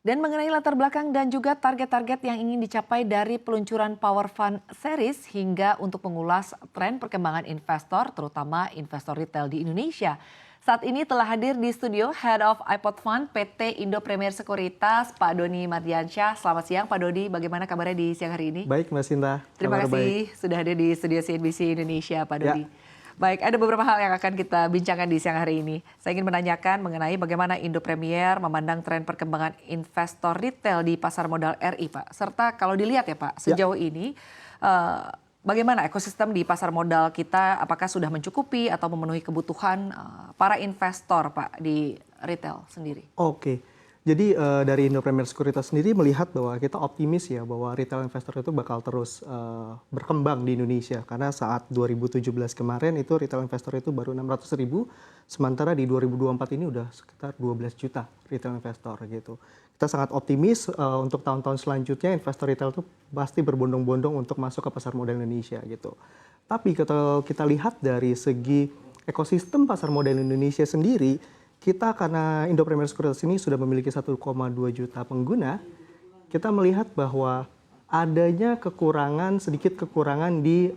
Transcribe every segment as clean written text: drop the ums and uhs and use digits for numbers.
Dan mengenai latar belakang dan juga target-target yang ingin dicapai dari peluncuran Power Fund Series hingga untuk mengulas tren perkembangan investor, terutama investor retail di Indonesia. Saat ini telah hadir di studio Head of iPod Fund PT Indo Premier Sekuritas, Pak Doni Mardiansyah. Selamat siang Pak Doni, bagaimana kabarnya di siang hari ini? Baik Mbak Sinta, Terima kabar baik. kasih sudah hadir di studio CNBC Indonesia, Pak Ya, Dodi. Baik, ada beberapa hal yang akan kita bincangkan di siang hari ini. Saya ingin menanyakan mengenai bagaimana Indo Premier memandang tren perkembangan investor retail di pasar modal RI, Pak. Serta kalau dilihat ya Pak, ya. sejauh ini bagaimana ekosistem di pasar modal kita, apakah sudah mencukupi atau memenuhi kebutuhan para investor, Pak, di retail sendiri? Oke. Jadi dari Indo Premier Sekuritas sendiri melihat bahwa kita optimis ya bahwa retail investor itu bakal terus berkembang di Indonesia. Karena saat 2017 kemarin itu retail investor itu baru 600.000, sementara di 2024 ini udah sekitar 12 juta retail investor gitu. Kita sangat optimis untuk tahun-tahun selanjutnya investor retail itu pasti berbondong-bondong untuk masuk ke pasar modal Indonesia gitu. Tapi kalau kita lihat dari segi ekosistem pasar modal Indonesia sendiri, kita karena Indo Premier Sekuritas ini sudah memiliki 1,2 juta pengguna, kita melihat bahwa adanya sedikit kekurangan di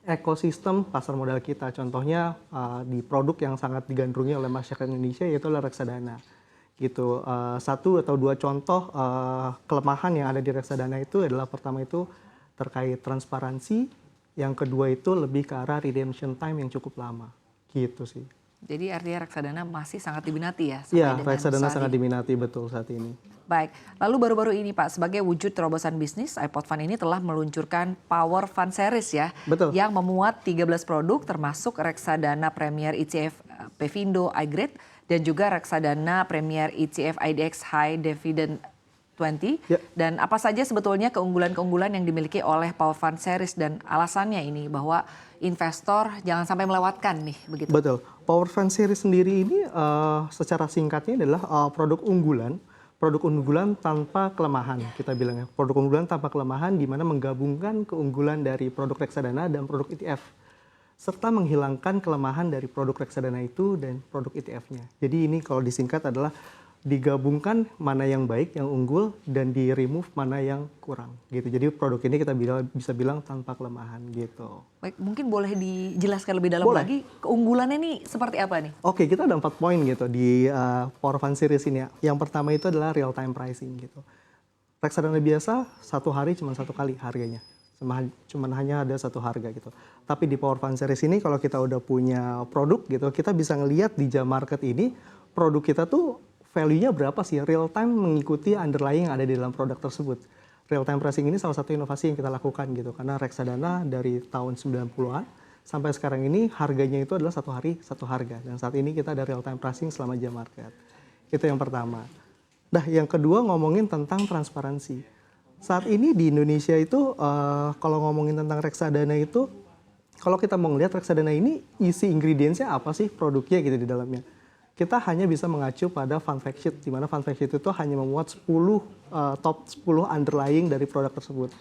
ekosistem pasar modal kita. Contohnya di produk yang sangat digandrungi oleh masyarakat Indonesia yaitu adalah reksadana. Gitu. Satu atau dua contoh kelemahan yang ada di reksadana itu adalah pertama itu terkait transparansi, yang kedua itu lebih ke arah redemption time yang cukup lama. Gitu sih. Jadi artinya reksadana masih sangat diminati ya? Ya, Sampai dengan reksadana saat sangat ini. diminati betul saat ini. Baik, lalu baru-baru ini Pak, sebagai wujud terobosan bisnis, iPod Fund ini telah meluncurkan Power Fund Series ya, Betul. yang memuat 13 produk termasuk reksadana Premier ETF Pevindo iGrade dan juga reksadana Premier ETF IDX High Dividend 20. Ya. Dan apa saja sebetulnya keunggulan-keunggulan yang dimiliki oleh Power Fund Series dan alasannya ini bahwa investor jangan sampai melewatkan nih begitu. Betul. Power Fund Series sendiri ini secara singkatnya adalah produk unggulan tanpa kelemahan kita bilang ya. Produk unggulan tanpa kelemahan di mana menggabungkan keunggulan dari produk reksadana dan produk ETF serta menghilangkan kelemahan dari produk reksadana itu dan produk ETF-nya. Jadi ini kalau disingkat adalah digabungkan mana yang baik, yang unggul, dan di remove mana yang kurang gitu. Jadi produk ini kita bisa bilang tanpa kelemahan gitu. Baik, mungkin boleh dijelaskan lebih dalam Boleh. lagi keunggulannya nih seperti apa nih? Oke, kita ada 4 poin gitu di Power Fund Series ini ya. Yang pertama itu adalah real time pricing gitu. Reksadana biasa satu hari cuma satu kali harganya. Cuman hanya ada satu harga gitu. Tapi di Power Fund Series ini kalau kita udah punya produk gitu, kita bisa ngelihat di jam market ini produk kita tuh value-nya berapa sih, real time mengikuti underlying yang ada di dalam produk tersebut. Real time pricing ini salah satu inovasi yang kita lakukan gitu, karena reksadana dari tahun 90-an sampai sekarang ini harganya itu adalah satu hari satu harga. Dan saat ini kita ada real time pricing selama jam market. Itu yang pertama. Nah, yang kedua ngomongin tentang transparansi. Saat ini di Indonesia itu kalau ngomongin tentang reksadana itu, kalau kita mau ngelihat reksadana ini isi ingredients-nya apa sih produknya gitu di dalamnya. Kita hanya bisa mengacu pada fund fact sheet, di mana fund fact sheet itu hanya memuat top 10 underlying dari produk tersebut.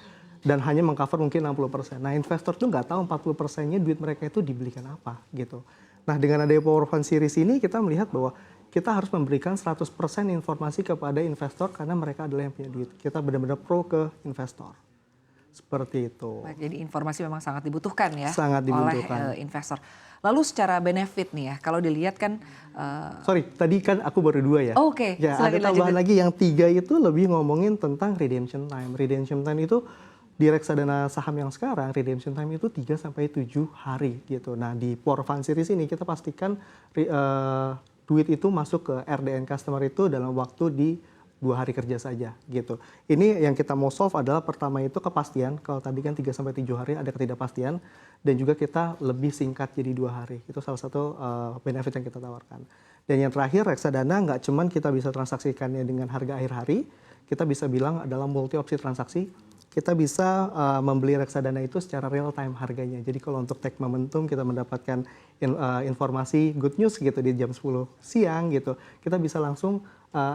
Dan hanya mengcover mungkin 60%. Nah, investor tuh nggak tahu 40%-nya duit mereka itu dibelikan apa gitu. Nah, dengan adanya Power Fund Series ini kita melihat bahwa kita harus memberikan 100% informasi kepada investor karena mereka adalah yang punya duit. Kita benar-benar pro ke investor. Seperti itu. Baik, jadi informasi memang sangat dibutuhkan ya Sangat dibutuhkan. oleh investor. Lalu secara benefit nih ya, kalau dilihat kan... Sorry, tadi kan aku baru 2 ya. Oh, oke, Ya, silakan ada tambahan lagi yang 3 itu lebih ngomongin tentang redemption time. Redemption time itu di reksadana saham yang sekarang, redemption time itu 3-7 hari gitu. Nah, di Power Fund Series ini kita pastikan duit itu masuk ke RDN customer itu dalam waktu di 2 hari kerja saja gitu. Ini yang kita mau solve adalah pertama itu kepastian. Kalau tadi kan 3-7 hari ada ketidakpastian, dan juga kita lebih singkat jadi 2 hari. Itu salah satu benefit yang kita tawarkan. Dan yang terakhir, reksadana nggak cuman kita bisa transaksikannya dengan harga akhir hari, kita bisa bilang adalah multi opsi transaksi. Kita bisa membeli reksadana itu secara real time harganya. Jadi kalau untuk take momentum kita mendapatkan informasi good news gitu di jam 10 siang gitu, kita bisa langsung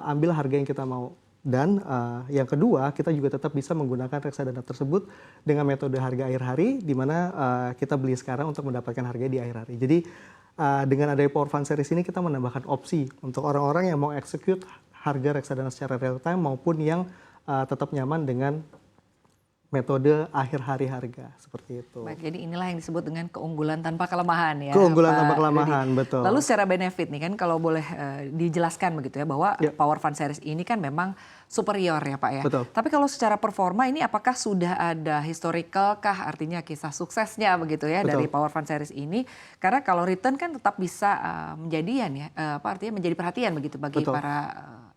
ambil harga yang kita mau. Dan yang kedua, kita juga tetap bisa menggunakan reksadana tersebut dengan metode harga akhir hari, di mana kita beli sekarang untuk mendapatkan harga di akhir hari. Jadi dengan adanya Power Fund Series ini kita menambahkan opsi untuk orang-orang yang mau execute harga reksadana secara real time maupun yang tetap nyaman dengan metode akhir hari harga seperti itu. Baik, jadi inilah yang disebut dengan keunggulan tanpa kelemahan ya. Keunggulan Pak tanpa Dodi. kelemahan, betul. Lalu secara benefit nih kan kalau boleh dijelaskan begitu ya bahwa Ya. Power Fund Series ini kan memang superior ya Pak ya. Betul. Tapi kalau secara performa ini apakah sudah ada historical kah, artinya kisah suksesnya begitu ya Betul. dari Power Fund Series ini? Karena kalau return kan tetap bisa menjadian ya, artinya menjadi perhatian begitu bagi Betul. para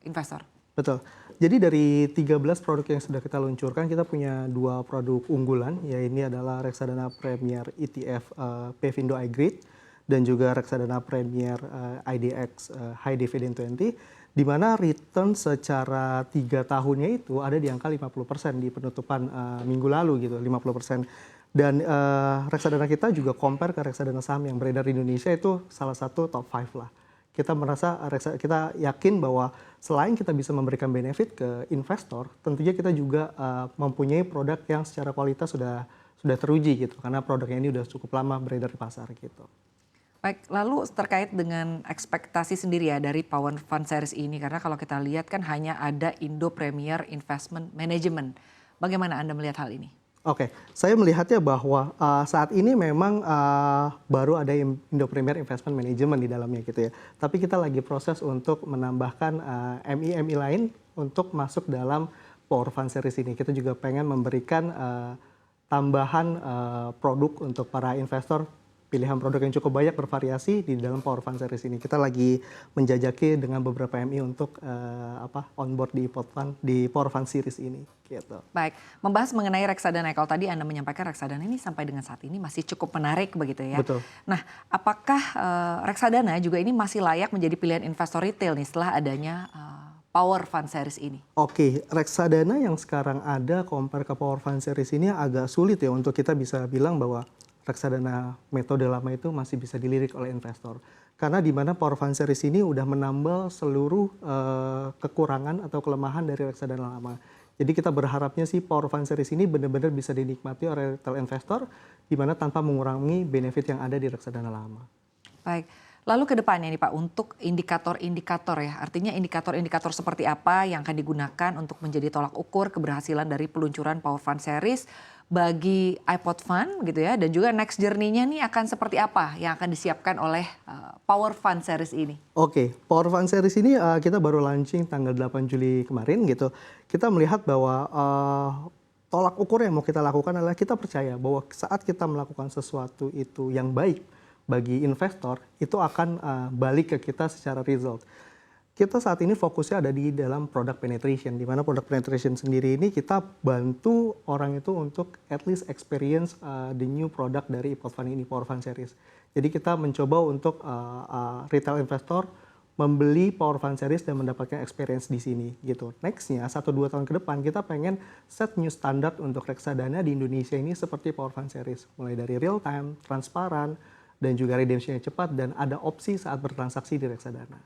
investor. Betul. Jadi dari 13 produk yang sudah kita luncurkan, kita punya 2 produk unggulan, yaitu ini adalah reksadana Premier ETF Pevindo iGrid dan juga reksadana Premier IDX High Dividend 20, di mana return secara 3 tahunnya itu ada di angka 50% di penutupan minggu lalu gitu, 50%. Dan reksadana kita juga compare ke reksadana saham yang beredar di Indonesia itu salah satu top 5 lah. Kita merasa, kita yakin bahwa selain kita bisa memberikan benefit ke investor, tentunya kita juga mempunyai produk yang secara kualitas sudah teruji gitu, karena produknya ini sudah cukup lama beredar di pasar gitu. Baik, lalu terkait dengan ekspektasi sendiri ya dari Power Fund Series ini, karena kalau kita lihat kan hanya ada Indo Premier Investment Management. Bagaimana Anda melihat hal ini? Oke, saya melihatnya bahwa saat ini memang baru ada Indo Premier Investment Management di dalamnya gitu ya. Tapi kita lagi proses untuk menambahkan MI-MI lain untuk masuk dalam Power Fund Series ini. Kita juga pengen memberikan tambahan produk untuk para investor, pilihan produk yang cukup banyak bervariasi di dalam Power Fund Series ini. Kita lagi menjajaki dengan beberapa MI untuk onboard di Power Fund Series ini. Gitu. Baik, membahas mengenai reksadana. Kalau tadi Anda menyampaikan reksadana ini sampai dengan saat ini masih cukup menarik begitu ya. Betul. Nah, apakah reksadana juga ini masih layak menjadi pilihan investor retail nih setelah adanya Power Fund Series ini? Oke, reksadana yang sekarang ada compare ke Power Fund Series ini agak sulit ya untuk kita bisa bilang bahwa reksadana metode lama itu masih bisa dilirik oleh investor. Karena di mana Power Fund Series ini udah menambal seluruh kekurangan atau kelemahan dari reksadana lama. Jadi kita berharapnya sih Power Fund Series ini benar-benar bisa dinikmati oleh retail investor, di mana tanpa mengurangi benefit yang ada di reksadana lama. Baik, lalu ke depannya nih Pak, untuk indikator-indikator ya, artinya indikator-indikator seperti apa yang akan digunakan untuk menjadi tolak ukur keberhasilan dari peluncuran Power Fund Series bagi iPod Fund gitu ya, dan juga next journey-nya nih akan seperti apa yang akan disiapkan oleh Power Fund Series ini? Oke, Power Fund Series ini kita baru launching tanggal 8 Juli kemarin gitu. Kita melihat bahwa tolak ukur yang mau kita lakukan adalah kita percaya bahwa saat kita melakukan sesuatu itu yang baik bagi investor, itu akan balik ke kita secara result. Kita saat ini fokusnya ada di dalam product penetration, di mana product penetration sendiri ini kita bantu orang itu untuk at least experience the new product dari iPod Fund ini, Power Fund Series. Jadi kita mencoba untuk retail investor membeli Power Fund Series dan mendapatkan experience di sini gitu. Nextnya 1-2 tahun ke depan kita pengen set new standard untuk reksadana di Indonesia ini seperti Power Fund Series, mulai dari real time, transparan, dan juga redemption-nya cepat dan ada opsi saat bertransaksi di reksadana.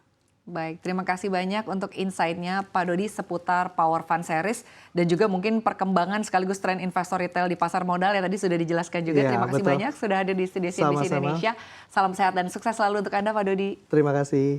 Baik, terima kasih banyak untuk insight-nya Pak Dodi seputar Power Fund Series dan juga mungkin perkembangan sekaligus tren investor retail di pasar modal yang tadi sudah dijelaskan juga. Ya, Terima kasih betul. banyak sudah hadir di studio CNBC Indonesia. Salam sehat dan sukses selalu untuk Anda Pak Dodi. Terima kasih.